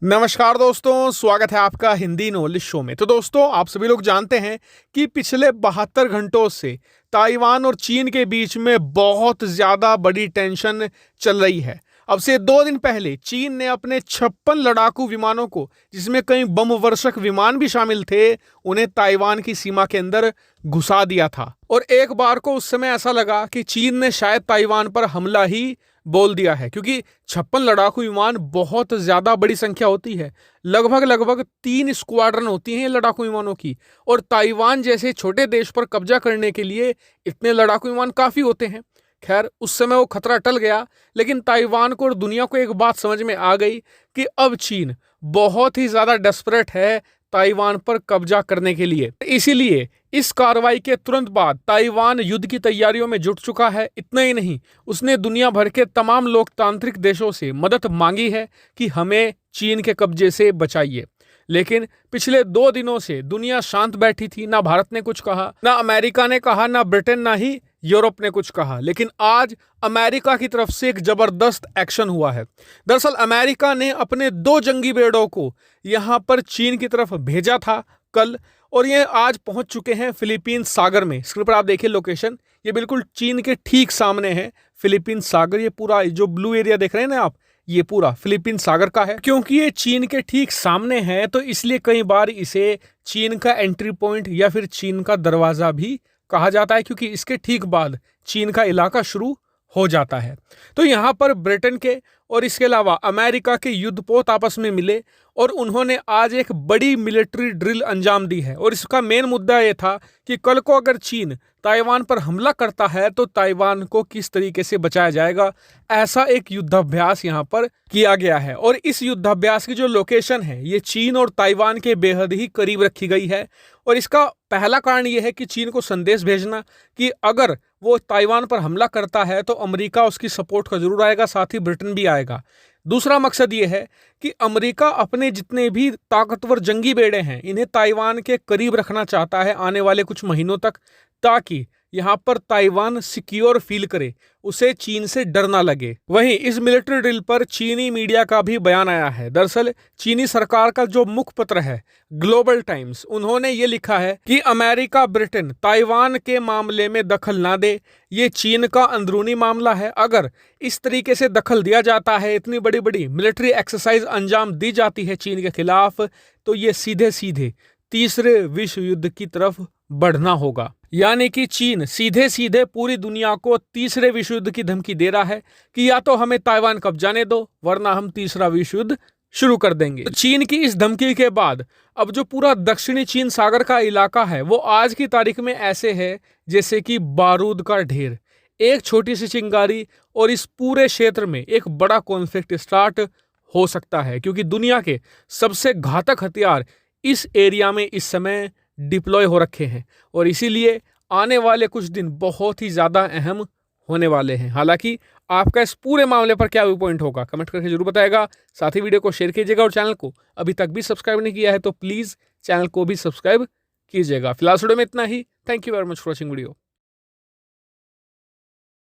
नमस्कार दोस्तों, स्वागत है आपका हिंदी नॉलेज शो में। तो दोस्तों, आप सभी लोग जानते हैं कि पिछले 72 घंटों से ताइवान और चीन के बीच में बहुत ज़्यादा बड़ी टेंशन चल रही है। अब से 2 दिन पहले चीन ने अपने 56 लड़ाकू विमानों को, जिसमें कई बम वर्षक विमान भी शामिल थे, उन्हें ताइवान की सीमा के अंदर घुसा दिया था। और एक बार को उस समय ऐसा लगा कि चीन ने शायद ताइवान पर हमला ही बोल दिया है, क्योंकि 56 लड़ाकू विमान बहुत ज्यादा बड़ी संख्या होती है। लगभग 3 स्क्वाड्रन होती हैं लड़ाकू विमानों की। और ताइवान जैसे छोटे देश पर कब्जा करने के लिए इतने लड़ाकू विमान काफी होते हैं। खैर, उस समय वो खतरा टल गया, लेकिन ताइवान को और दुनिया को एक बात समझ में आ गई कि अब चीन बहुत ही ज्यादा डेस्परेट है ताइवान पर कब्जा करने के लिए। इसीलिए इस कार्रवाई के तुरंत बाद ताइवान युद्ध की तैयारियों में जुट चुका है। इतना ही नहीं, उसने दुनिया भर के तमाम लोकतांत्रिक देशों से मदद मांगी है कि हमें चीन के कब्जे से बचाइए। लेकिन पिछले 2 दिनों से दुनिया शांत बैठी थी। ना भारत ने कुछ कहा, ना अमेरिका ने कहा, ना ब्रिटेन, ना ही यूरोप ने कुछ कहा। लेकिन आज अमेरिका की तरफ से एक जबरदस्त एक्शन हुआ है। दरअसल अमेरिका ने अपने 2 जंगी बेड़ों को यहां पर चीन की तरफ भेजा था कल, और ये आज पहुंच चुके हैं फिलीपींस सागर में। स्क्रीन पर आप देखिए लोकेशन, ये बिल्कुल चीन के ठीक सामने है फिलीपींस सागर। ये पूरा जो ब्लू एरिया देख रहे हैं ना आप, ये पूरा फिलीपींस सागर का है। क्योंकि ये चीन के ठीक सामने है, तो इसलिए कई बार इसे चीन का एंट्री पॉइंट या फिर चीन का दरवाजा भी कहा जाता है, क्योंकि इसके ठीक बाद चीन का इलाका शुरू हो जाता है। तो यहाँ पर ब्रिटेन के और इसके अलावा अमेरिका के युद्धपोत आपस में मिले और उन्होंने आज एक बड़ी मिलिट्री ड्रिल अंजाम दी है। और इसका मेन मुद्दा ये था कि कल को अगर चीन ताइवान पर हमला करता है तो ताइवान को किस तरीके से बचाया जाएगा, ऐसा एक युद्धाभ्यास यहाँ पर किया गया है। और इस युद्धाभ्यास की जो लोकेशन है, ये चीन और ताइवान के बेहद ही करीब रखी गई है। और इसका पहला कारण यह है कि चीन को संदेश भेजना कि अगर वो ताइवान पर हमला करता है तो अमेरिका उसकी सपोर्ट का जरूर आएगा, साथ ही ब्रिटेन भी आएगा। दूसरा मकसद ये है कि अमेरिका अपने जितने भी ताकतवर जंगी बेड़े हैं, इन्हें ताइवान के करीब रखना चाहता है आने वाले कुछ महीनों तक, ताकि यहाँ पर ताइवान सिक्योर फील करे, उसे चीन से डर ना लगे। वहीं इस मिलिट्री ड्रिल पर चीनी मीडिया का भी बयान आया है। दरअसल चीनी सरकार का जो मुखपत्र है ग्लोबल टाइम्स, उन्होंने ये लिखा है कि अमेरिका ब्रिटेन ताइवान के मामले में दखल ना दे, ये चीन का अंदरूनी मामला है। अगर इस तरीके से दखल दिया जाता है, इतनी बड़ी बड़ी मिलिट्री एक्सरसाइज अंजाम दी जाती है चीन के खिलाफ, तो ये सीधे सीधे तीसरे विश्व युद्ध की तरफ बढ़ना होगा। यानी कि चीन सीधे सीधे पूरी दुनिया को तीसरे विश्व युद्ध की धमकी दे रहा है कि या तो हमें ताइवान कब्जाने दो, वरना हम तीसरा विश्व युद्ध शुरू कर देंगे। तो चीन की इस धमकी के बाद अब जो पूरा दक्षिणी चीन सागर का इलाका है, वो आज की तारीख में ऐसे है जैसे कि बारूद का ढेर। एक छोटी सी चिंगारी और इस पूरे क्षेत्र में एक बड़ा कॉन्फ्लिक्ट स्टार्ट हो सकता है, क्योंकि दुनिया के सबसे घातक हथियार इस एरिया में इस समय डिप्लॉय हो रखे हैं। और इसीलिए आने वाले कुछ दिन बहुत ही ज़्यादा अहम होने वाले हैं। हालांकि आपका इस पूरे मामले पर क्या व्यू पॉइंट होगा, कमेंट करके जरूर बताएगा। साथ ही वीडियो को शेयर कीजिएगा और चैनल को अभी तक भी सब्सक्राइब नहीं किया है तो प्लीज़ चैनल को भी सब्सक्राइब कीजिएगा। फिलहाल वीडियो में इतना ही। Thank you very much for watching video.